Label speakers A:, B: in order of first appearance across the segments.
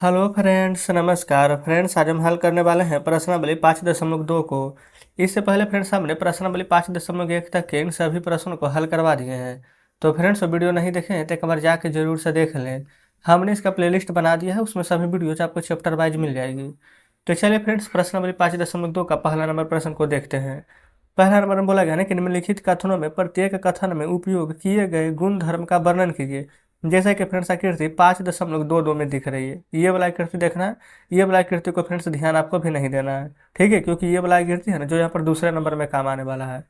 A: Hello friends, नमस्कार friends. आज हम हल करने वाले हैं प्रश्नावली 5.2 को। इससे पहले फ्रेंड्स हमने प्रश्नावली 5.1 तक के इन सभी प्रश्नों को हल करवा दिए हैं। तो फ्रेंड्स वीडियो नहीं देखे हैं तो एक बार जाके जरूर से देख लें। हमने इसका प्लेलिस्ट बना दिया है, उसमें सभी वीडियोज आपको चैप्टर वाइज मिल जाएगी। तो चलिए फ्रेंड्स, प्रश्नावली 5.2 का पहला नंबर प्रश्न को देखते हैं। पहला नंबर में बोला गया ना कि निम्नलिखित कथनों में प्रत्येक कथन में उपयोग किए गए गुण धर्म का वर्णन कीजिए। जैसे कि फ्रेंड्स आकृति 5.22 में दिख रही है, ये वाला आकृति देखना है। ये वाला आकृति को फ्रेंड्स ध्यान आपको भी नहीं देना है, ठीक है, क्योंकि ये वाला आकृति है ना जो यहाँ पर दूसरे नंबर में काम आने वाला है।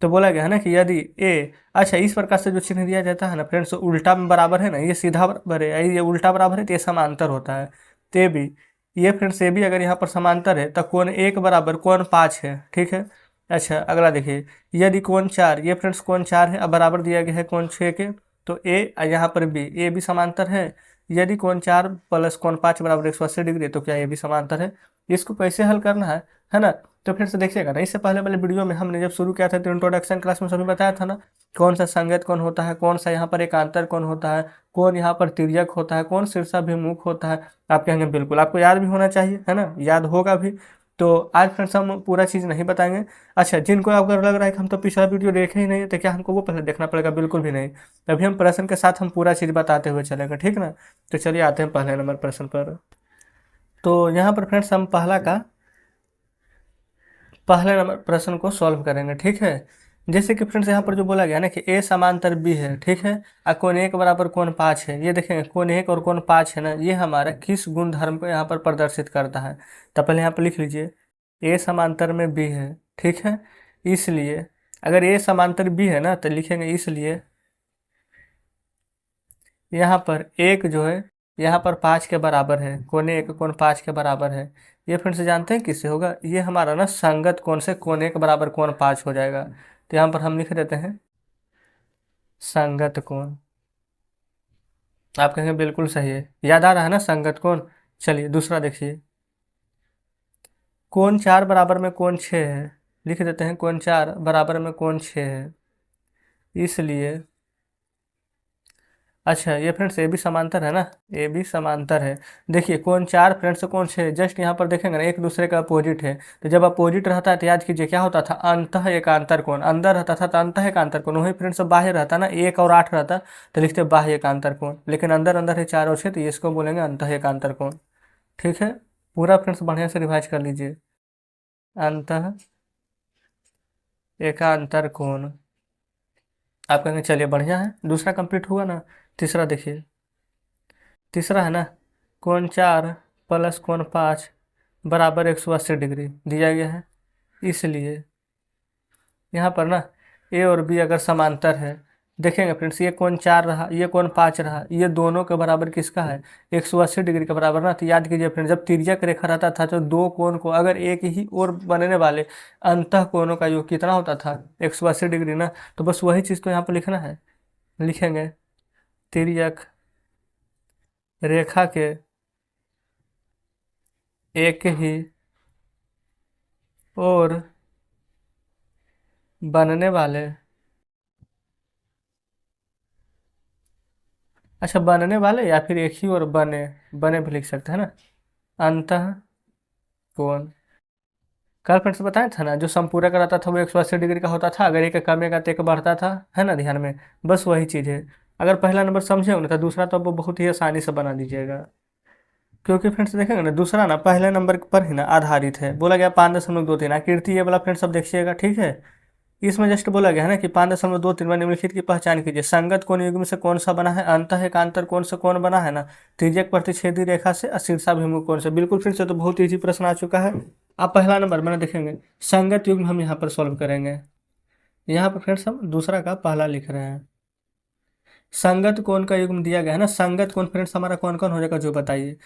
A: तो बोला गया है ना कि यदि ए, अच्छा, इस प्रकार से जो चिन्ह दिया जाता है ना फ्रेंड्स, उल्टा में बराबर है ना, ये सीधा बराबर है, ये उल्टा बराबर है तो ये समांतर होता है। तो ये भी, ये फ्रेंड्स ये भी अगर यहाँ पर समांतर है तो कोण 1 बराबर कोण 5 है, ठीक है। अच्छा, अगला देखिए, यदि कोण 4, ये फ्रेंड्स कोण 4 है, अब बराबर दिया गया है कोण 6 के, तो ए यहाँ पर भी, ए भी समांतर है। यदि कोण 4 प्लस कोण 5 बराबर 180 डिग्री, तो क्या ये भी समांतर है। इसको कैसे हल करना है ना। तो फिर से देखिएगा ना, इससे पहले वाले वीडियो में हमने जब शुरू किया था तो इंट्रोडक्शन क्लास में सभी बताया था ना, कौन सा संगत कौन होता है, कौन सा यहाँ पर एकांतर कौन होता है, कौन यहाँ पर तिर्यक होता है, कौन शीर्षाभिमुख होता है। आप कहेंगे बिल्कुल आपको याद भी होना चाहिए, है ना, याद होगा भी। तो आज फ्रेंड्स हम पूरा चीज़ नहीं बताएंगे। अच्छा, जिनको अगर लग रहा है कि हम तो पिछला वीडियो देखे ही नहीं तो क्या हमको वो पहले देखना पड़ेगा, बिल्कुल भी नहीं। तभी हम प्रश्न के साथ हम पूरा चीज़ बताते हुए चलेंगे, ठीक ना। तो चलिए आते हैं पहले नंबर प्रश्न पर। तो यहाँ पर फ्रेंड्स हम पहले नंबर प्रश्न को सॉल्व करेंगे, ठीक है। जैसे कि फ्रेंड्स यहाँ पर जो बोला गया ना कि ए समांतर बी है, ठीक है, और कोण 1 बराबर कोण 5 है। ये देखेंगे कोण 1 और कोण 5 है ना, ये हमारा किस गुण धर्म को यहाँ पर प्रदर्शित करता है। तो पहले यहाँ पर लिख लीजिए, ए समांतर में बी है, ठीक है। इसलिए अगर ए समांतर बी है ना तो लिखेंगे इसलिए यहाँ पर एक जो है यहाँ पर 5 के बराबर है, कोण 1 कोण 5 के बराबर है। ये फिर से जानते हैं किससे होगा, ये हमारा ना संगत कोण से कोण 1 बराबर कोण 5 हो जाएगा। तो यहाँ पर हम लिख देते हैं संगत कोण। आप कहेंगे बिल्कुल सही है, याद आ रहा है ना संगत कोण। चलिए दूसरा देखिए, कोण 4 बराबर में कोण 6 है। लिख देते हैं कोण 4 बराबर में कोण 6 है। इसलिए, अच्छा, ये फ्रेंड्स ए बी समांतर है ना, ए बी समांतर है। देखिए कोण 4 फ्रेंड्स कोण 6 जस्ट यहाँ पर देखेंगे ना एक दूसरे का अपोजिट है। तो जब अपोजिट रहता है तो याद कीजिए क्या होता था, अंतः एकांतर कोण। अंदर रहता था तो अंतः एकांतर कोण, वही फ्रेंड्स बाहर रहता ना 1 और 8 रहता तो लिखते बाह्य एकांतर कोण। लेकिन अंदर अंदर है 4 और 6 तो इसको बोलेंगे अंतः एकांतर कोण, ठीक है। पूरा फ्रेंड्स बढ़िया से रिवाइज कर लीजिए, अंतः एकांतर कोण। आप कहेंगे चलिए बढ़िया है, दूसरा कंप्लीट हुआ ना। तीसरा देखिए, तीसरा है ना, कोण 4 प्लस कोण 5 बराबर 180 डिग्री दिया गया है। इसलिए यहाँ पर ना ए और बी अगर समांतर है, देखेंगे फ्रेंड्स, ये कोण 4 रहा, ये कोण 5 रहा, ये दोनों के बराबर किसका है, 180 डिग्री के बराबर ना। तो याद कीजिए फ्रेंड्स, जब तिर्यक रेखा रहता था तो दो कोण को अगर एक ही और बनने वाले अंतः कोणों का योग कितना होता था, 180 डिग्री ना। तो बस वही चीज़ तो यहाँ पर लिखना है, लिखेंगे तिर्यक रेखा के एक ही और बनने वाले, अच्छा बनने वाले या फिर एक ही और बने, बने भी लिख सकते हैं ना, अंतः कोण। कल फ्रेंड्स बताया था ना, जो संपूरक रहता था वो 180 डिग्री का होता था, अगर एक कमेगा तो एक बढ़ता था, है ना, ध्यान में। बस वही चीज़ है। अगर पहला नंबर समझे हो ना तो दूसरा तो वो बहुत ही आसानी से बना दीजिएगा, क्योंकि फ्रेंड्स देखेंगे ना दूसरा ना पहले नंबर पर ही ना आधारित है। बोला गया 5.23 आकृति ये वाला फ्रेंड्स सब देखिएगा, ठीक है। इसमें जस्ट बोला गया है ना कि 5.23 में निम्नलिखित की पहचान कीजिए। संगत कोण युग्म से कौन सा बना है, अंतः एकांतर कोण से कौन बना है ना, तिर्यक प्रतिच्छेदी रेखा से और शीर्षाभिमुख कोण से। बिल्कुल फिर से तो बहुत ईजी प्रश्न आ चुका है। आप पहला नंबर मैंने देखेंगे, संगत युग्म हम यहाँ पर सॉल्व करेंगे। यहाँ पर फ्रेंड्स हम दूसरा का पहला लिख रहे हैं। संगत कोण का युग्म दिया गया है ना, संगत कोण फ्रेंड्स हमारा कौन कौन हो जाएगा जो बताइए।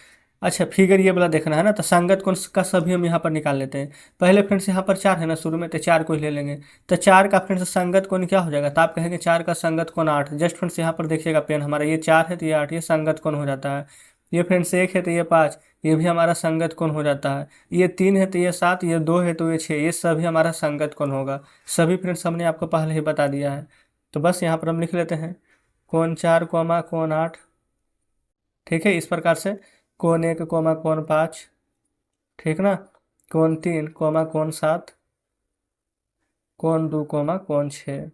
A: अच्छा, फिगर ये वाला देखना है ना, तो संगत कोण का सभी हम यहाँ पर निकाल लेते हैं। पहले फ्रेंड्स यहाँ पर 4 है ना शुरू में, तो 4 को ही ले लेंगे। तो 4 का फ्रेंड्स संगत कोण क्या हो जाएगा, तो आप कहेंगे 4 का संगत कोण 8। जस्ट फ्रेंड्स यहाँ पर देखिएगा पेन हमारा, ये 4 है तो ये 8, ये संगत कोण हो जाता है। ये फ्रेंड्स 1 है तो ये 5, ये भी हमारा संगत कोण हो जाता है। ये 3 है तो ये 7, ये 2 है तो ये 6, ये सभी हमारा संगत कोण होगा। सभी फ्रेंड्स हमने आपको पहले ही बता दिया है। तो बस यहाँ पर हम लिख लेते हैं कोण 4 कोण 8, ठीक है, इस प्रकार से। कोण 1, कोण 5, ठीक ना, कोण 3, कोण 7, कोण 2, कोण 6।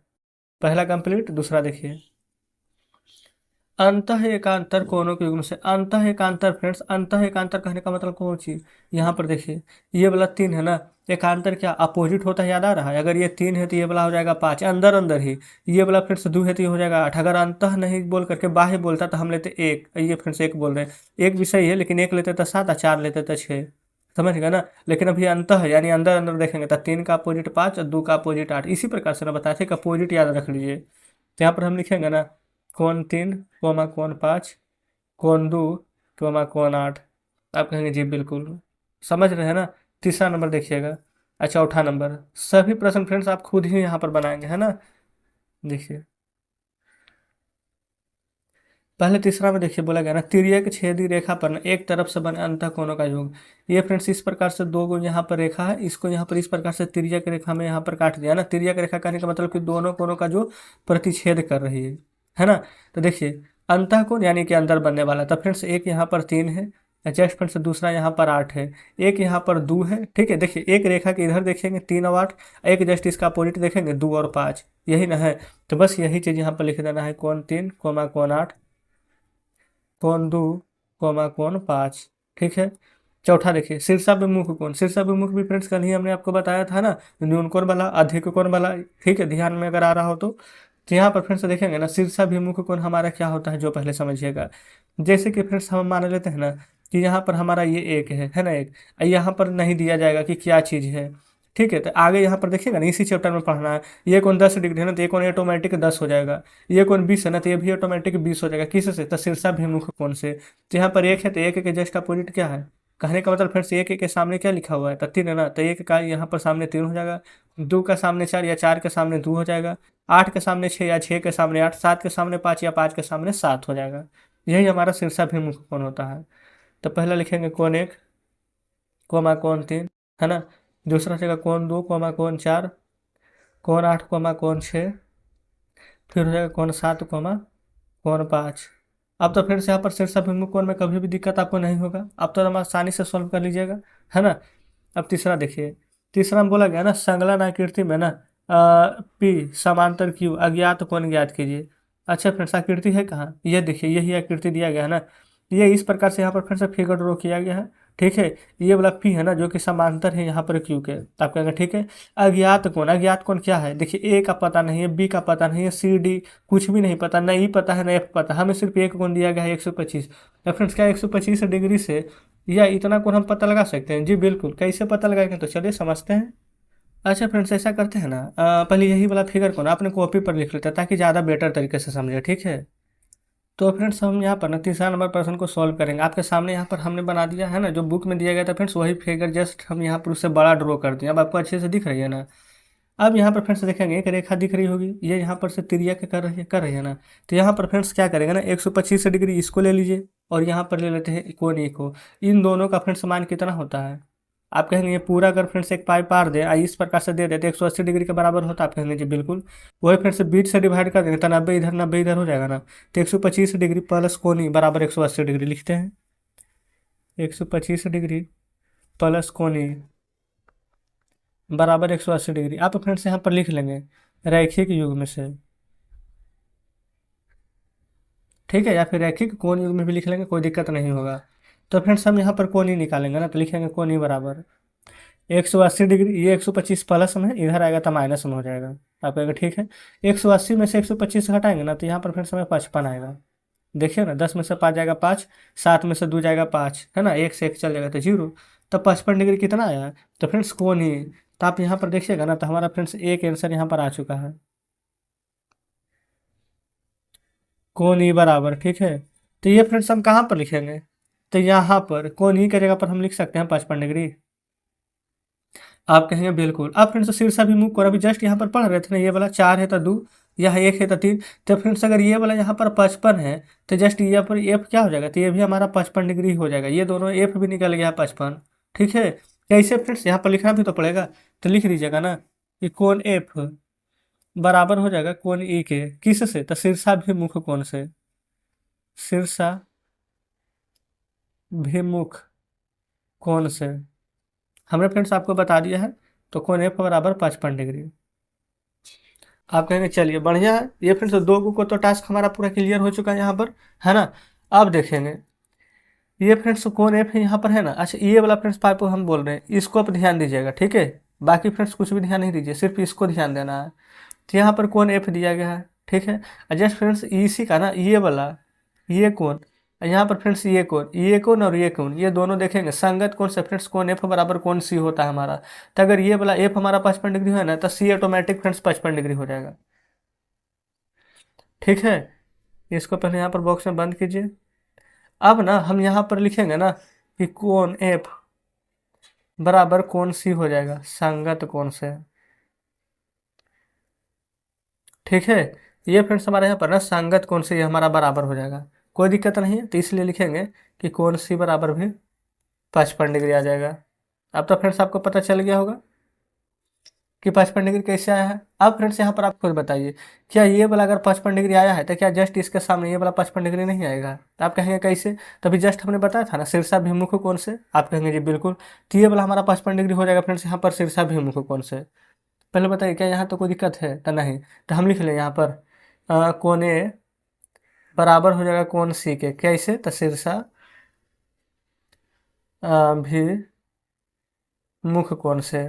A: पहला कंप्लीट। दूसरा देखिए, अंतः एकांतर कोणों के युग्म से। अंतः एकांतर फ्रेंड्स, अंतः एकांतर कहने का मतलब कौन सी, यहाँ पर देखिए ये वाला 3 है ना, एकांतर क्या अपोजिट होता है, याद आ रहा है। अगर ये 3 है तो ये वाला हो जाएगा 5, अंदर अंदर ही। ये वाला फ्रेंड्स 2 है तो ये हो जाएगा 8। अगर अंतः नहीं बोल करके बाह्य बोलता तो हम लेते 1, ये फ्रेंड्स 1 बोल रहे हैं, 1 भी सही है, लेकिन 1 लेते तो 7 और 4 लेते तो 6। समझ गए ना। लेकिन अभी अंतः यानी अंदर अंदर देखेंगे तो 3 का अपोजिट 5 और 2 का अपोजिट 8। इसी प्रकार से ना बताए थे कि अपोजिट याद रख लीजिए। तो यहाँ पर हम लिखेंगे ना, कोण 3, कोण 5, कोण 2, कोण 8। आप कहेंगे जी बिल्कुल समझ रहे हैं ना। तीसरा नंबर देखिएगा, चौथा नंबर। सभी प्रश्न फ्रेंड्स आप खुद ही यहाँ पर बनाएंगे, है ना। देखिए पहले तीसरा में देखिए बोला गया ना, तिर्यक छेदी रेखा पर ना एक तरफ से बने अंतः कोणों का योग। ये फ्रेंड्स इस प्रकार से दो गो यहाँ पर रेखा है, इसको यहाँ पर इस प्रकार से तिर्यक रेखा में यहाँ पर काट दिया ना। तिर्यक रेखा कहने का मतलब कि दोनों कोणों का जो प्रतिच्छेद कर रही है ना। तो देखिए अंतः कोण यानी कि अंदर बनने वाला। तो फ्रेंड्स एक यहाँ पर 3 है, जस्ट फ्रेंड्स दूसरा यहाँ पर 8 है, एक यहाँ पर 2 है, ठीक है। देखिए एक रेखा के इधर देखेंगे 3 और 8, एक जस्ट इसका अपोजिट देखेंगे 2 और 5, यही ना है। तो बस यही चीज़ यहाँ पर लिख देना है, कोण 3, कोण 8, कोण 2, कोण 5, ठीक है। चौथा देखिए शीर्षाभिमुख कोण। शीर्षाभिमुख भी फ्रेंड्स कल ही हमने आपको बताया था ना, न्यून कोण वाला, अधिक कोण वाला, ठीक है, ध्यान में अगर आ रहा हो तो यहाँ पर फ्रेंड्स देखेंगे ना, शीर्षाभिमुख कोण हमारा क्या होता है जो पहले समझिएगा। जैसे कि फ्रेंड्स हम मान लेते हैं ना कि यहाँ पर हमारा ये एक है ना, एक यहाँ पर नहीं दिया जाएगा कि क्या चीज़ है, ठीक है। तो आगे यहाँ पर देखिएगा ना, इसी चैप्टर में पढ़ना है। ये कोण 10 डिग्री है ना, तो ये कोण ऑटोमेटिक 10 हो जाएगा। ये कोण 20 है ना, तो ये भी ऑटोमेटिक 20 हो जाएगा। किससे, तो शीर्षाभिमुख कोण से। तो यहाँ पर एक है तो एक के जस्ट अपोजिट क्या है, कहने का मतलब फ्रेंड्स एक के सामने क्या लिखा हुआ है, तो 3 है ना, तो एक का यहाँ पर सामने 3 हो जाएगा, 2 का सामने 4 या 4 के सामने 2 हो जाएगा, 8 के सामने 6 या 6 के सामने 8, 7 के सामने 5 या 5 के सामने 7 हो जाएगा। यही हमारा शीर्षाभिमुख कोण होता है। तो पहला लिखेंगे कोण 1, कोण 3, है ना। दूसरा जगह कोण 2, कोण 4, कोण 8, कोण 6, फिर हो जाएगा कोण 7, कोण 5। अब तो फ्रेंड्स यहाँ पर शीर्षाभिमुख कोण में कभी भी दिक्कत आपको नहीं होगा, अब तो हम आसानी से सॉल्व कर लीजिएगा, है ना। अब तीसरा देखिए, तीसरा में बोला गया ना, संलग्न आकृति में ना पी समांतर क्यू अज्ञात कोण ज्ञात कीजिए। अच्छा फ्रेंड्स आकृति है कहाँ, ये देखिए यही आकृति दिया गया है ना। ये इस प्रकार से यहाँ पर फ्रेंड्स फिगर ड्रॉ किया गया है, ठीक है। ये वाला पी है ना जो कि समांतर है यहाँ पर क्यू के, तो आप कहेंगे ठीक है। अज्ञात कोण, अज्ञात कोण क्या है, देखिए ए का पता नहीं है, बी का पता नहीं है, सी डी कुछ भी नहीं पता, न ई पता है न एफ पता, हमें सिर्फ एक कोण दिया गया है 125। तो फ्रेंड्स क्या 125 डिग्री से या इतना कोण हम पता लगा सकते हैं, जी बिल्कुल। कैसे पता लगाएंगे, तो चलिए समझते हैं। अच्छा फ्रेंड्स ऐसा करते हैं ना, पहले यही वाला फिगर को ना अपने कॉपी पर लिख लेते हैं ताकि ज़्यादा बेटर तरीके से समझे, ठीक है। तो फ्रेंड्स हम यहाँ पर ना तीसरा नंबर प्रश्न को सॉल्व करेंगे। आपके सामने यहाँ पर हमने बना दिया है ना, जो बुक में दिया गया था फ्रेंड्स वही फिगर, जस्ट हम यहाँ पर उससे बड़ा ड्रॉ कर दिया। अब आपको अच्छे से दिख रही है ना। अब यहाँ पर फ्रेंड्स देखेंगे एक रेखा दिख रही होगी, ये यहाँ पर से तिर्यक कर रही है ना। तो यहाँ पर फ्रेंड्स क्या करेंगे ना, 125 डिग्री इसको ले लीजिए और यहाँ पर ले लेते हैं कोण ए को। इन दोनों का फ्रेंड्स मान कितना होता है, आप कहेंगे ये पूरा अगर फ्रेंड्स एक पाई पार दे इस प्रकार से दे देते 180 डिग्री के बराबर होता, आप कहेंगे जी बिल्कुल। वही फ्रेंड्स बीच से डिवाइड कर देंगे तो 90 इधर हो जाएगा ना। तो 125 डिग्री प्लस कोण ई बराबर 180 डिग्री लिखते हैं। 125 डिग्री प्लस कोण ई बराबर 180 डिग्री। आप फ्रेंड्स यहाँ पर लिख लेंगे रैखिक युग्म से, ठीक है, या फिर रैखिक कोण युग्म में भी लिख लेंगे, कोई दिक्कत नहीं होगा। तो फ्रेंड्स हम यहाँ पर कोण ई निकालेंगे ना, तो लिखेंगे कोण ई बराबर 180 डिग्री, ये 125 प्लस में इधर आएगा तो माइनस में हो जाएगा। आप कहेंगे ठीक है। 180 में से 125 हटाएंगे ना, तो यहाँ पर फ्रेंड्स हमें 55 आएगा। देखिए ना, 10 में से 5 जाएगा 5, 7 में से 2 जाएगा 5, है ना, 1 से 1 चल जाएगा तो 0। तो 55 डिग्री कितना आया, तो फ्रेंड्स कोण ही। तो आप यहाँ पर देखिएगा ना, तो हमारा फ्रेंड्स एक आंसर यहाँ पर आ चुका है, कोण ई बराबर, ठीक है। तो ये फ्रेंड्स हम कहाँ पर लिखेंगे, तो यहाँ पर कोण ई की जगह पर हम लिख सकते हैं 55 डिग्री। आप कहेंगे बिल्कुल। अब फ्रेंड्स शीर्षाभिमुख कोण अभी जस्ट यहाँ पर पढ़ रहे थे ना, ये वाला 4 है तो 2, यह 1 है तो 3। तो फ्रेंड्स अगर ये वाला यहाँ पर 55 है तो जस्ट यहाँ पर एफ क्या हो जाएगा, तो ये भी हमारा 55 डिग्री हो जाएगा। ये दोनों एफ भी निकल गया 55, ठीक है। कैसे फ्रेंड्स, यहाँ पर लिखना भी तो पड़ेगा, तो लिख दीजिएगा ना कि कोण एफ बराबर हो जाएगा कोण ई के, किससे, तो शीर्षाभिमुख कोण से। शीर्षा भिमुख कोण से। हमने फ्रेंड्स आपको बता दिया है। तो कोण एफ बराबर 55 डिग्री। आप कहेंगे चलिए बढ़िया है, ये फ्रेंड्स दो को तो टास्क हमारा पूरा क्लियर हो चुका है यहाँ पर, है ना। अब देखेंगे ये फ्रेंड्स कोण एफ है यहाँ पर, है ना। अच्छा ये वाला फ्रेंड्स पाइप हम बोल रहे हैं, इसको आप ध्यान दीजिएगा, ठीक है। बाकी फ्रेंड्स कुछ भी ध्यान नहीं दीजिए, सिर्फ इसको ध्यान देना है। तो यहाँ पर कोण एफ दिया गया है, ठीक है। जस्ट फ्रेंड्स इसी का ना ये वाला, ये कोण, यहाँ पर फ्रेंड्स ये कोण और ये कोण, ये दोनों देखेंगे संगत कोण से फ्रेंड्स कोण एफ बराबर कोण सी होता है हमारा। तो अगर ये वाला एफ हमारा 55 डिग्री है ना, तो सी ऑटोमेटिक फ्रेंड्स 55 डिग्री हो जाएगा, ठीक है। इसको पहले यहाँ पर बॉक्स में बंद कीजिए। अब ना हम यहाँ पर लिखेंगे ना कि कोण एफ बराबर कोण सी हो जाएगा संगत कोण से, ठीक है। ये फ्रेंड्स हमारे यहाँ पर ना संगत कोण से ये हमारा बराबर हो जाएगा, कोई दिक्कत नहीं है। तो इसलिए लिखेंगे कि कोण सी बराबर भी 55 डिग्री आ जाएगा। अब तो फ्रेंड्स आपको पता चल गया होगा कि 55 डिग्री कैसे आया है। अब फ्रेंड्स यहाँ पर आप खुद बताइए, क्या ये वाला अगर 55 डिग्री आया है तो क्या जस्ट इसके सामने ये वाला 55 डिग्री नहीं आएगा। तो आप कहेंगे कैसे, तभी जस्ट हमने बताया था ना शीर्षाभिमुख कोण से। आप कहेंगे जी बिल्कुल, तो ये वाला हमारा 55 डिग्री हो जाएगा फ्रेंड्स यहाँ पर शीर्षाभिमुख कोण से। पहले बताइए क्या यहाँ तो कोई दिक्कत है, तो नहीं। तो हम लिख लें यहाँ पर कोण ए बराबर हो जाएगा कोण सी के, कैसे, तो शीर्षा भी मुख कोण से,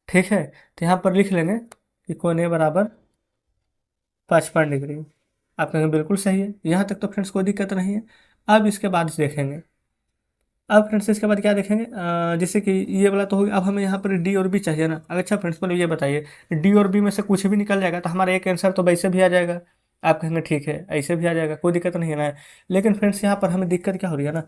A: ठीक है। तो यहाँ पर लिख लेंगे कि कोण ए बराबर 55 डिग्री। आप कहेंगे बिल्कुल सही है, यहाँ तक तो फ्रेंड्स कोई दिक्कत नहीं है। अब इसके बाद देखेंगे, अब फ्रेंड्स इसके बाद क्या देखेंगे, जैसे कि ये वाला तो हो गया। अब हमें यहाँ पर डी और बी चाहिए ना। अच्छा फ्रेंड्स पहले ये बताइए, डी और बी में से कुछ भी निकल जाएगा तो हमारा एक आंसर तो वैसे भी आ जाएगा। आप कहेंगे ठीक है ऐसे भी आ जाएगा, कोई दिक्कत नहीं है ना। लेकिन फ्रेंड्स यहाँ पर हमें दिक्कत क्या हो रही है ना,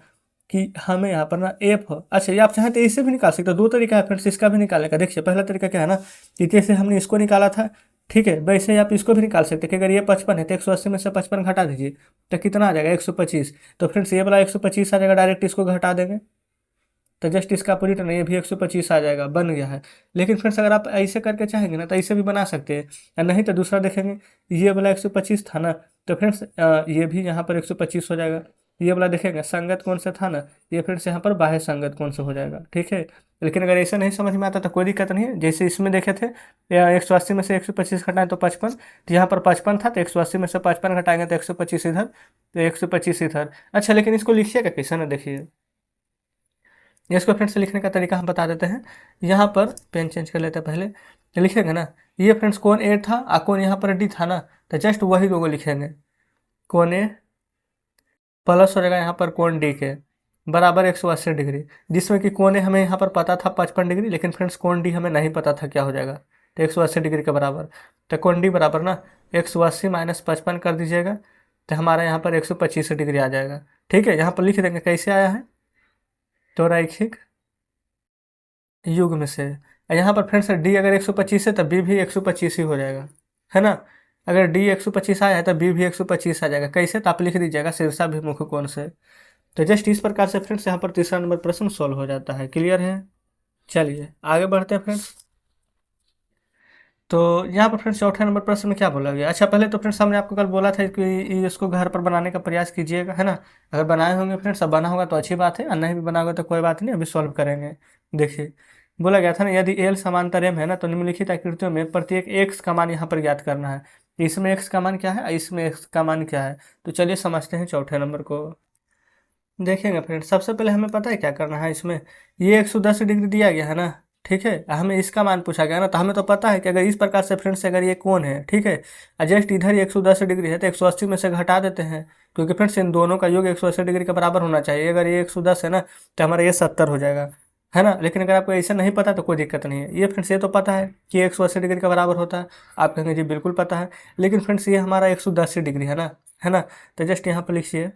A: कि हमें यहाँ पर ना एफ, अच्छा ये आप चाहें तो इससे भी निकाल सकते हो। दो तरीका है फ्रेंड्स इसका भी निकालने का। देखिए पहला तरीका क्या है ना, कि जैसे हमने इसको निकाला था, ठीक है, वैसे ही आप इसको भी निकाल सकते हैं कि अगर ये 55 है तो 180 में से 55 घटा दीजिए तो कितना आ जाएगा 125। तो फ्रेंड्स ये वाला 125 आ जाएगा, डायरेक्ट इसको घटा देंगे तो जस्ट इसका अपोजिट नहीं, ये भी 125 आ जाएगा, बन गया है। लेकिन फ्रेंड्स अगर आप ऐसे करके चाहेंगे ना तो ऐसे भी बना सकते हैं, या नहीं तो दूसरा देखेंगे, ये वाला 125 था ना, तो फ्रेंड्स ये भी यहाँ पर 125 हो जाएगा। ये वाला देखेंगे संगत कौन सा था ना, ये फ्रेंड्स यहाँ पर बाह्य संगत कौन सा हो जाएगा, ठीक है। लेकिन अगर ऐसा नहीं समझ में आता तो कोई दिक्कत नहीं है। जैसे इसमें देखे थे 180 में से 125 घटाएं तो 55, तो यहाँ पर 55 था तो 180 में से 55 घटाएंगे तो 125 इधर, तो 125 इधर। अच्छा लेकिन इसको लिखिएगा कैसे ना, देखिए इसको फ्रेंड्स लिखने का तरीका हम बता देते हैं। यहाँ पर पेन चेंज कर लेते हैं पहले, तो लिखेंगे ना, ये फ्रेंड्स कोण ए था और कोण यहाँ पर डी था ना, तो जस्ट वही लोगों लिखेंगे, कोण ए प्लस हो जाएगा यहाँ पर कोण डी के बराबर 180 डिग्री। जिसमें कि कोण ए हमें यहाँ पर पता था 55 डिग्री, लेकिन फ्रेंड्स कोण डी हमें नहीं पता था क्या हो जाएगा, तो 180 डिग्री के बराबर। तो कोण डी बराबर ना 180 माइनस 55 कर दीजिएगा, तो हमारा यहाँ पर 125 डिग्री आ जाएगा, ठीक है। यहाँ पर लिख देंगे कैसे आया है, तो रैखिक युग्म से। यहाँ पर फ्रेंड्स डी अगर 125 है तो बी भी 125 ही हो जाएगा, है ना। अगर डी 125 आया है तो बी भी 125 आ जाएगा, कैसे, तो आप लिख दीजिएगा शीर्षाभिमुख कोण से। तो जस्ट इस प्रकार से फ्रेंड्स यहाँ पर तीसरा नंबर प्रश्न सॉल्व हो जाता है। क्लियर है, चलिए आगे बढ़ते हैं फ्रेंड्स। तो यहाँ पर फ्रेंड्स चौथे नंबर प्रश्न में क्या बोला गया। अच्छा पहले तो फ्रेंड्स हमने आपको कल बोला था कि इसको घर पर बनाने का प्रयास कीजिएगा, है ना। अगर बनाए होंगे फ्रेंड्स, अब बना होगा तो अच्छी बात है, और नहीं भी बना होगा तो कोई बात नहीं, अभी सॉल्व करेंगे। देखिए बोला गया था ना, यदि एल समांतर एम है ना, तो निम्नलिखित आकृतियों में प्रत्येक एक्स का मान यहाँ पर ज्ञात करना है। इसमें एक्स का मान क्या है, इसमें एक्स का मान क्या है। तो चलिए समझते हैं चौथे नंबर को। देखेंगे फ्रेंड्स, सबसे पहले हमें पता है क्या करना है। इसमें ये 110 डिग्री दिया गया है ना, ठीक है, हमें इसका मान पूछा गया ना, तो हमें तो पता है कि अगर इस प्रकार से फ्रेंड्स अगर ये कोण है, ठीक है, और जस्ट इधर ही 110 डिग्री है तो 180 में से घटा देते हैं, क्योंकि फ्रेंड्स इन दोनों का योग 180 डिग्री के बराबर होना चाहिए। अगर ये 110 है ना तो हमारा ये 70 हो जाएगा, है ना। लेकिन अगर आपको ऐसा नहीं पता तो कोई दिक्कत नहीं है। ये फ्रेंड्स ये तो पता है कि 180 डिग्री का बराबर होता है, आप कहेंगे जी बिल्कुल पता है। लेकिन फ्रेंड्स ये हमारा 110 डिग्री है ना, है ना। तो जस्ट यहाँ पर लिखिए,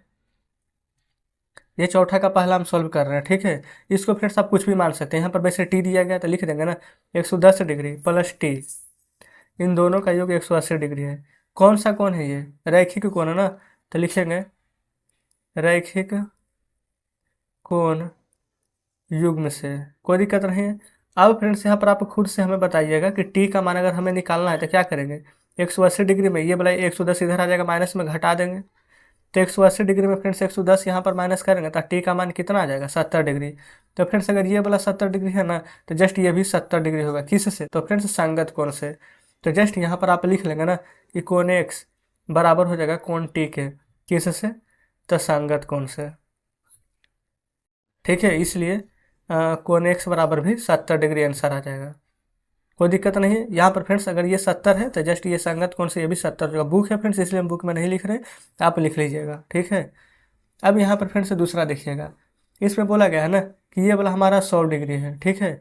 A: ये चौथा का पहला हम सॉल्व कर रहे हैं, ठीक है। इसको फ्रेंड्स आप कुछ भी मान सकते हैं, यहाँ पर वैसे टी दिया गया तो लिख देंगे ना 110 डिग्री प्लस टी, इन दोनों का योग 180 डिग्री है। कौन सा कोण है ये, रैखिक कोण है ना, तो लिखेंगे रैखिक कोण युग्म से, कोई दिक्कत नहीं है। अब फ्रेंड्स यहाँ पर आप खुद से हमें बताइएगा कि टी का मान अगर हमें निकालना है तो क्या करेंगे। 180 डिग्री में ये वाला 110 इधर आ जाएगा, माइनस में घटा देंगे, तो 180 डिग्री में फ्रेंड्स 110 यहाँ पर माइनस करेंगे तो टी का मान कितना आ जाएगा 70 डिग्री। तो फ्रेंड्स अगर ये वाला 70 डिग्री है ना तो जस्ट ये भी 70 डिग्री होगा। किससे? तो फ्रेंड्स संगत कोण से। तो जस्ट यहाँ पर आप लिख लेंगे ना कि कोण एक्स बराबर हो जाएगा कोण टी के। किससे? तो संगत कोण से। ठीक है, इसलिए कोण एक्स बराबर भी 70 डिग्री आंसर आ जाएगा। कोई दिक्कत नहीं है। यहाँ पर फ्रेंड्स अगर ये 70 है तो जस्ट ये संगत कोण से ये भी 70 होगा। बुक है फ्रेंड्स इसलिए हम बुक में नहीं लिख रहे, आप लिख लीजिएगा। ठीक है, अब यहाँ पर फ्रेंड्स दूसरा देखिएगा, इसमें बोला गया है ना कि ये वाला हमारा 100 डिग्री है। ठीक है,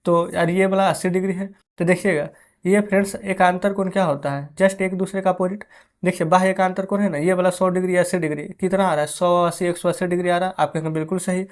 A: तो यार ये वाला 80 डिग्री है। तो देखिएगा ये फ्रेंड्स एकांतर कोण क्या होता है? जस्ट एक दूसरे का अपोजिट। देखिए बाह्य एकांतर कोण है ना, ये वाला 100 डिग्री 80 डिग्री कितना आ रहा है? 180 180 डिग्री आ रहा है। आप कहेंगे बिल्कुल सही।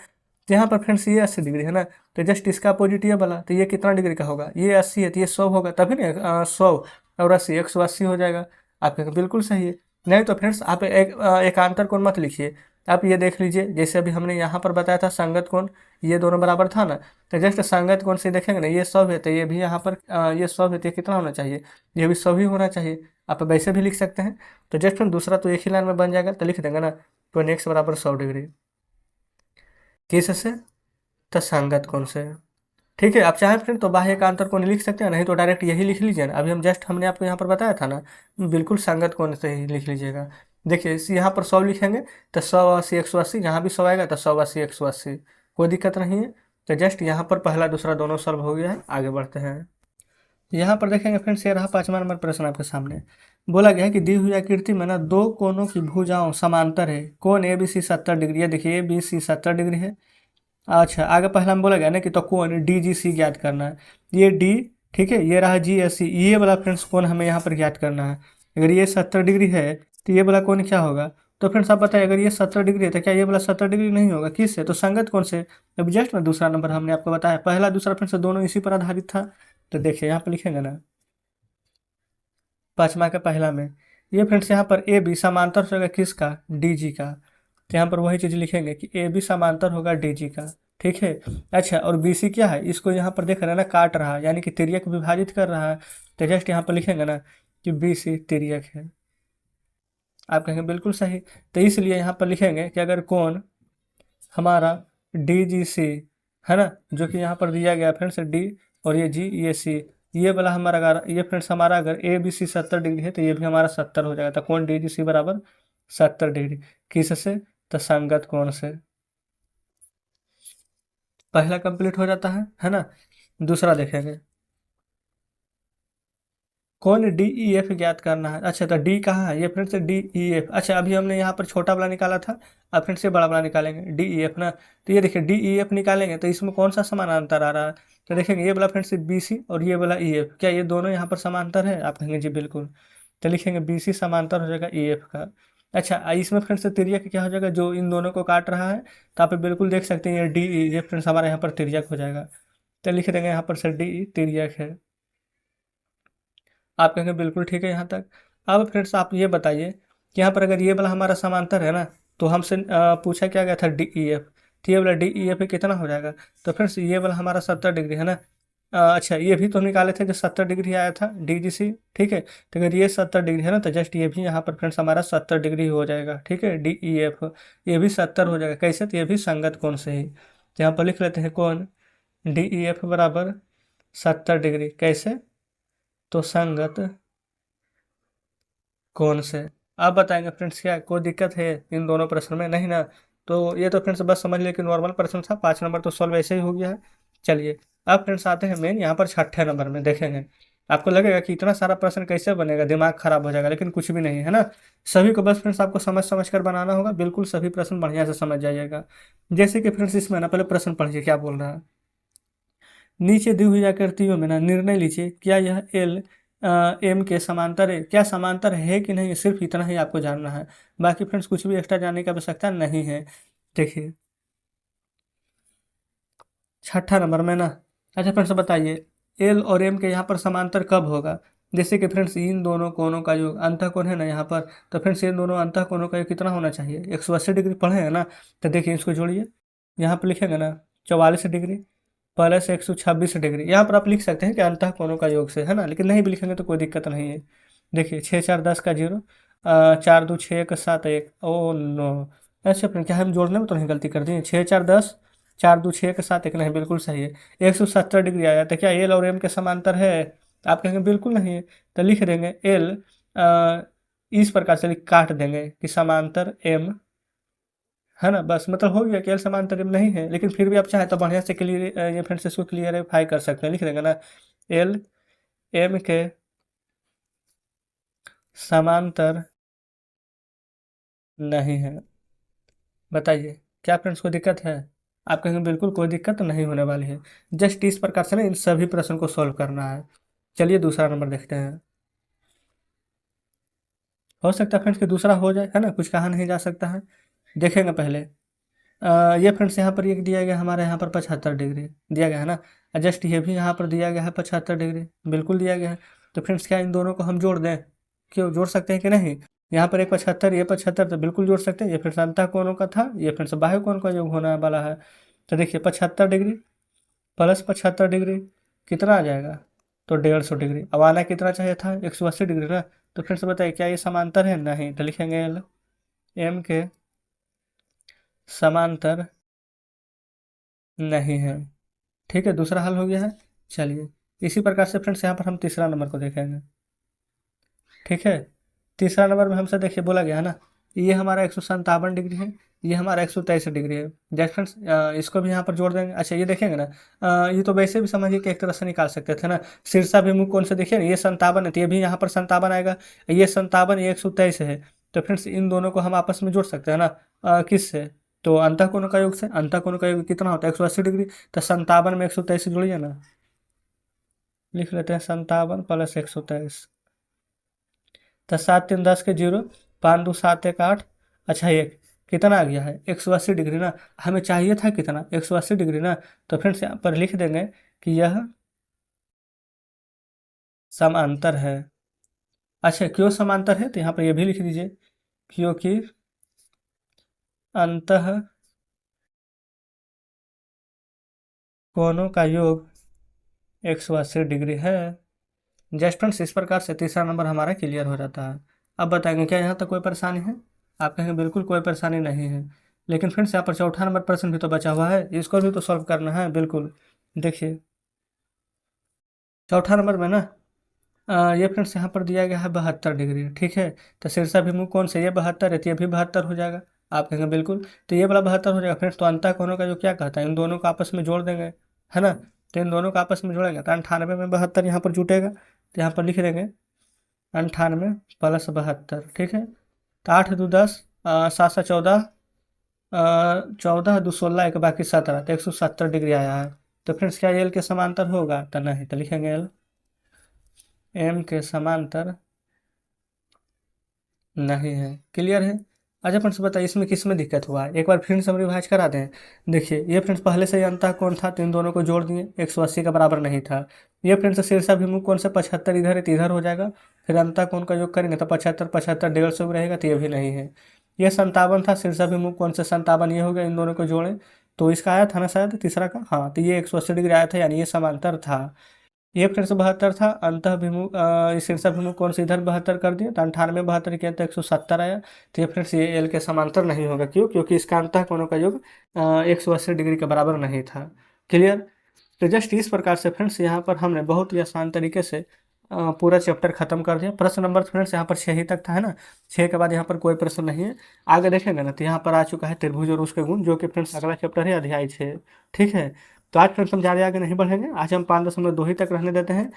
A: तो यहाँ पर फ्रेंड्स ये 80 डिग्री है ना, तो जस्ट इसका अपोजिट ये वाला, तो ये कितना डिग्री का होगा? ये 80 है तो ये 100 होगा, तभी ना 100 और 80 180 हो जाएगा। आप कहेंगे बिल्कुल सही है। नहीं तो फ्रेंड्स आप एकांतर कोण मत लिखिए, आप ये देख लीजिए जैसे अभी हमने यहाँ पर बताया था संगत कोण, ये दोनों बराबर था ना, तो जस्ट संगत कोण से देखेंगे ना ये 100 है तो ये भी यहाँ पर ये 100 है तो ये कितना होना चाहिए? ये भी 100 ही होना चाहिए। आप वैसे भी लिख सकते हैं। तो जस्ट फ्रेंड दूसरा तो एक ही लाइन में बन जाएगा, तो लिख देंगे ना कोण एक्स बराबर 100 डिग्री। किससे? तो संगत कोण से। ठीक है, आप चाहें फ्रेंड तो बाह्य का अंतर कोण लिख सकते हैं, नहीं तो डायरेक्ट यही लिख लीजिए ना। अभी हमने आपको यहाँ पर बताया था ना, बिल्कुल संगत कोण से ही लिख लीजिएगा। देखिए यहाँ पर 100 लिखेंगे तो 180 180, जहाँ भी 100 आएगा तो 180 180, कोई दिक्कत नहीं है। तो जस्ट यहाँ पर पहला दूसरा दोनों सॉल्व हो गया है। आगे बढ़ते हैं। यहाँ पर देखेंगे फ्रेंड्स, ये रहा 5वां नंबर प्रश्न आपके सामने। बोला गया है कि दी हुई आकृति में ना दो कोनों की भुजाओं समांतर है। कोण ए बी सी 70 डिग्री है। देखिए ए बी सी 70 डिग्री है। अच्छा आगे पहला में बोला गया ना कि तो कोण डी जी सी ज्ञात करना है। ये डी, ठीक है, ये रहा जी एस सी, ये वाला फ्रेंड्स कोण हमें यहाँ पर ज्ञात करना है। अगर ये 70 डिग्री है तो ये वाला कोण क्या होगा? तो फ्रेंड्स आप बताइए, अगर ये 70 डिग्री है तो क्या ये वाला 70 डिग्री नहीं होगा? किससे? तो संगत कोण से। अभी जस्ट ना दूसरा नंबर हमने आपको बताया, पहला दूसरा फ्रेंड्स दोनों इसी पर आधारित था। तो देखिए यहाँ पर लिखेंगे ना 5वां के पहला में, ये फ्रेंड्स यहाँ पर ए बी समांतर होगा किसका? डी जी का। तो यहाँ पर वही चीज़ लिखेंगे कि ए बी समांतर होगा डी जी का। ठीक है, अच्छा और बी सी क्या है? इसको यहाँ पर देख रहे हैं ना, काट रहा है, यानी कि तिर्यक विभाजित कर रहा है। तो जस्ट यहाँ पर लिखेंगे ना कि बी सी तिर्यक है। आप कहेंगे बिल्कुल सही। तो इसलिए यहाँ पर लिखेंगे कि अगर कोण हमारा डी जी सी है ना, जो कि यहाँ पर दिया गया फ्रेंड्स डी, और ये जी ये सी, ये वाला हमारा अगर ये फ्रेंड्स हमारा अगर ए बी सी 70 डिग्री है तो ये भी हमारा 70 हो जाएगा। तो कोण डी जी सी बराबर 70 डिग्री। किससे? तो संगत कोण से। पहला कंप्लीट हो जाता है ना। दूसरा देखेंगे, कौन डी ई एफ ज्ञात करना है। अच्छा तो डी कहाँ है? ये फ्रेंड्स डी ई एफ। अच्छा अभी हमने यहाँ पर छोटा वाला निकाला था, अब फ्रेंड्स ये बड़ा वाला निकालेंगे डी ई एफ ना। तो ये देखिए डी ई एफ निकालेंगे तो इसमें कौन सा समानांतर आ रहा है? तो देखेंगे ये वाला फ्रेंड्स बी सी और ये वाला ई एफ, क्या ये दोनों यहाँ पर समांतर है? आप कहेंगे जी बिल्कुल। तो लिखेंगे बी सी समांतर हो जाएगा ई एफ का। अच्छा इसमें फ्रेंड्स तिर्यक क्या हो जाएगा? जो इन दोनों को काट रहा है। तो आप बिल्कुल देख सकते हैं ये डी ई एफ फ्रेंड्स हमारे यहाँ पर तिर्यक हो जाएगा। तो लिख देंगे यहाँ पर से डी तिर्यक है। आप कहेंगे बिल्कुल ठीक है यहाँ तक। अब फ्रेंड्स आप ये बताइए कि यहाँ पर अगर ये वाला हमारा समांतर है ना, तो हमसे पूछा क्या गया था डी ई एफ, तो ये वाला डी ई एफ कितना हो जाएगा? तो फ्रेंड्स ये वाला हमारा 70 डिग्री है ना। अच्छा ये भी तो निकाले थे जो 70 डिग्री आया था डी जी सी। ठीक है, तो अगर ये 70 डिग्री है ना तो जस्ट ये भी यहाँ पर फ्रेंड्स हमारा 70 डिग्री हो जाएगा। ठीक है, डी ई एफ ये भी 70 हो जाएगा। कैसे? तो ये भी संगत कोण से ही। तो यहाँ पर लिख लेते हैं कोण डी ई एफ बराबर 70 डिग्री। कैसे? तो संगत कौन से। आप बताएंगे फ्रेंड्स, क्या कोई दिक्कत है इन दोनों प्रश्न में? नहीं ना। तो ये तो फ्रेंड्स बस समझ लिया कि नॉर्मल प्रश्न था। 5 नंबर तो सॉल्व ऐसे ही हो गया है। चलिए अब फ्रेंड्स आते हैं मेन यहाँ पर 6ठे नंबर में। देखेंगे आपको लगेगा कि इतना सारा प्रश्न कैसे बनेगा, दिमाग खराब हो जाएगा, लेकिन कुछ भी नहीं है ना। सभी को बस फ्रेंड्स आपको समझ समझ कर बनाना होगा। बिल्कुल सभी प्रश्न बढ़िया से समझ जाइएगा। जैसे कि फ्रेंड्स इसमें ना पहले प्रश्न पढ़िए क्या बोल रहा है। नीचे दी हुई आकृतियों में ना निर्णय लीजिए, क्या यह एल एम के समांतर है? क्या समांतर है कि नहीं, सिर्फ इतना ही आपको जानना है। बाकी फ्रेंड्स कुछ भी एक्स्ट्रा जानने की आवश्यकता नहीं है। देखिए 6ठा नंबर में ना, अच्छा फ्रेंड्स बताइए एल और एम के यहाँ पर समांतर कब होगा? जैसे कि फ्रेंड्स इन दोनों कोणों का योग अंतःकोण है ना यहाँ पर, तो फ्रेंड्स इन दोनों अंतःकोणों का योग कितना होना चाहिए? 180 डिग्री पढ़े हैं ना। तो देखिए इसको जोड़िए, यहाँ पर लिखेंगे ना 44 डिग्री प्लस 126 डिग्री। यहाँ पर आप लिख सकते हैं कि अंतः कोणों का योग से, है ना, लेकिन नहीं भी लिखेंगे तो कोई दिक्कत नहीं है। देखिए 6 4 10 का 0 चार दो छः एक सात एक, ओ नो। अच्छा फ्रेंड, क्या हम जोड़ने में तो नहीं गलती कर दी? छः चार 10, चार दो छः एक सात एक, नहीं बिल्कुल सही है। 170 डिग्री आया, तो क्या एल और एम के समांतर है? आप कहेंगे बिल्कुल नहीं है। तो लिख देंगे एल इस प्रकार से काट देंगे कि समांतर एम, है ना, बस मतलब हो गया कि एल समांतर एम नहीं है। लेकिन फिर भी आप चाहे तो बढ़िया से क्लियर ये फ्रेंड्स इसको क्लियरिफाई कर सकते हैं, लिख देंगे ना एल एम के समांतर नहीं है। बताइए क्या फ्रेंड्स कोई दिक्कत है? आप कहेंगे बिल्कुल कोई दिक्कत तो नहीं होने वाली है। जस्ट इस प्रकार से ना इन सभी प्रश्न को सॉल्व करना है। चलिए दूसरा नंबर देखते हैं। हो सकता है फ्रेंड्स कि दूसरा हो जाए, है ना, कुछ कहा नहीं जा सकता है। देखेंगे पहले। ये फ्रेंड्स यहाँ पर ये दिया गया हमारे यहाँ पर 75 डिग्री दिया गया है ना। जस्ट ये भी यहाँ पर दिया गया है 75 डिग्री, बिल्कुल दिया गया है। तो फ्रेंड्स क्या इन दोनों को हम जोड़ दें? क्यों, जोड़ सकते हैं कि नहीं? यहाँ पर एक 75, ये 75, तो बिल्कुल जोड़ सकते हैं। ये फ्रेंड्स अंतः कोणों का था, ये फ्रेंड्स बाह्य कोण का योग होने वाला है। तो देखिए 75 डिग्री प्लस 75 डिग्री कितना आ जाएगा? तो 150 डिग्री। अब आना कितना चाहिए था? 180 डिग्री ना। तो फिर से बताइए क्या ये समांतर है? नहीं। तो लिखेंगे एल एम के समांतर नहीं है। ठीक है, दूसरा हल हो गया है। चलिए इसी प्रकार से फ्रेंड्स यहाँ पर हम तीसरा नंबर को देखेंगे। ठीक है, तीसरा नंबर में हमसे देखिए बोला गया है ना, ये हमारा 157 डिग्री है, ये हमारा 123 डिग्री है। जैसे फ्रेंड्स इसको भी यहाँ पर जोड़ देंगे। अच्छा ये देखेंगे ना, ये तो वैसे भी समझिए कि एक तरह से निकाल सकते थे ना। शीर्षाभिमुख कोण से देखिए ना, ये 57 है तो ये भी यहाँ पर 57 आएगा। ये 57, ये 123 है। तो फ्रेंड्स इन दोनों को हम आपस में जोड़ सकते हैं ना। किससे? तो अंतःकोण का योग से। अंतःकोण का योग कितना होता है? 180 डिग्री। तो 57 में 123 जोड़िए ना, लिख लेते हैं 57 प्लस 123। तो 7 3 10 के 0, 5 2 7 1 8। अच्छा एक कितना आ गया है? 180 डिग्री ना। हमें चाहिए था कितना? 180 डिग्री ना। तो फ्रेंड्स यहाँ पर लिख देंगे कि यह समांतर है। अच्छा क्यों समांतर है? तो यहाँ पर यह भी लिख दीजिए क्योंकि अंतः कोणों का योग 180 डिग्री है। जस्ट फ्रेंड्स इस प्रकार से तीसरा नंबर हमारा क्लियर हो जाता है। अब बताएंगे क्या यहाँ तक कोई परेशानी है? आप कहेंगे बिल्कुल कोई परेशानी नहीं है। लेकिन फ्रेंड्स यहाँ पर चौथा नंबर प्रश्न भी तो बचा हुआ है, इसको भी तो सॉल्व करना है। बिल्कुल देखिए चौथा नंबर में ना ये फ्रेंड्स यहाँ पर दिया गया है 72 डिग्री। ठीक है, तो शीर्षाभिमुख कौन से? ये 72 है तो ये भी 72 हो जाएगा। आप कहेंगे बिल्कुल, तो ये वाला 72 हो जाएगा फ्रेंड्स। तो अंतः कोणों का जो क्या कहता है, इन दोनों को आपस में जोड़ देंगे, है ना। तो इन दोनों को आपस में जोड़ेंगे तो 98 में 72 यहाँ पर जुटेगा। तो यहाँ पर लिख देंगे 98 प्लस 72। ठीक है, तो 8 2 10, 7 7 14, 14 2 16, एक बाकी 17, तो 170 डिग्री आया है। तो फ्रेंड्स क्या एल के समांतर होगा? तो नहीं। तो लिखेंगे एल एम के समांतर नहीं है। क्लियर है? अच्छा फ्रेंड्स बताइए इसमें किस में दिक्कत हुआ है, एक बार फिर से हम रिवाइज करा दें। देखिए ये फ्रेंड्स पहले से ही अंतः कोण था तो इन दोनों को जोड़ दिए, 180 का बराबर नहीं था। ये फ्रेंड्स शीर्षाभिमुख कोण से 75 इधर है तो इधर हो जाएगा। फिर अंतः कोण का योग करेंगे तो 75 75 150 भी रहेगा, तो ये भी नहीं है। ये 57 था, शीर्षाभिमुख कोण से 57, ये हो गया। इन दोनों को जोड़ें तो इसका आया था ना शायद तीसरा का, हाँ, तो ये 180 डिग्री आया था, यानी ये समांतर था। ये फिर से 72 था, अंतःभिमुख शीर्षाभिमुख कौन से इधर 72 कर दिया, तो 98 72 किया तो 170 आया। तो ये फिर से ये एल के समांतर नहीं होगा। क्यों? क्योंकि इसका अंतः कोणों का योग 180 डिग्री के बराबर नहीं था। क्लियर? तो जस्ट इस प्रकार से फ्रेंड्स यहाँ पर हमने बहुत ही आसान तरीके से पूरा चैप्टर खत्म कर दिया। प्रश्न नंबर फ्रेंड्स यहाँ पर 6 ही तक था, है ना। 6 के बाद यहाँ पर कोई प्रश्न नहीं है। आगे देखेंगे ना तो यहाँ पर आ चुका है त्रिभुज और उसके गुण, जो कि फ्रेंड्स अगला चैप्टर है अध्याय 6। ठीक है, तो आज फ्रेंड्स हम ज़्यादा आगे नहीं बढ़ेंगे, आज हम 5.2 ही तक रहने देते हैं।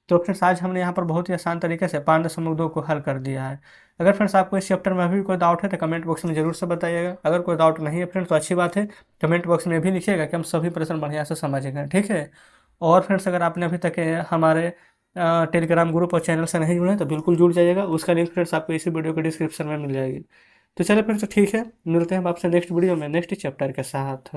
A: तो फ्रेंड्स आज हमने यहाँ पर बहुत ही आसान तरीके से 5.2 को हल कर दिया है। अगर फ्रेंड्स आपको इस चैप्टर में अभी कोई डाउट है तो कमेंट बॉक्स में जरूर से बताइएगा। अगर कोई डाउट नहीं है फ्रेंड्स तो अच्छी बात है, कमेंट बॉक्स में भी लिखिएगा कि हम सभी प्रश्न बढ़िया से समझ गए। ठीक है, और फ्रेंड्स अगर आपने अभी तक हमारे टेलीग्राम ग्रुप और चैनल से नहीं जुड़े तो बिल्कुल जुड़ जाइएगा, उसका लिंक फ्रेंड्स आपको इसी वीडियो के डिस्क्रिप्शन में मिल जाएगी। तो चलिए फ्रेंड्स ठीक है, मिलते हैं आपसे नेक्स्ट वीडियो में नेक्स्ट चैप्टर के साथ।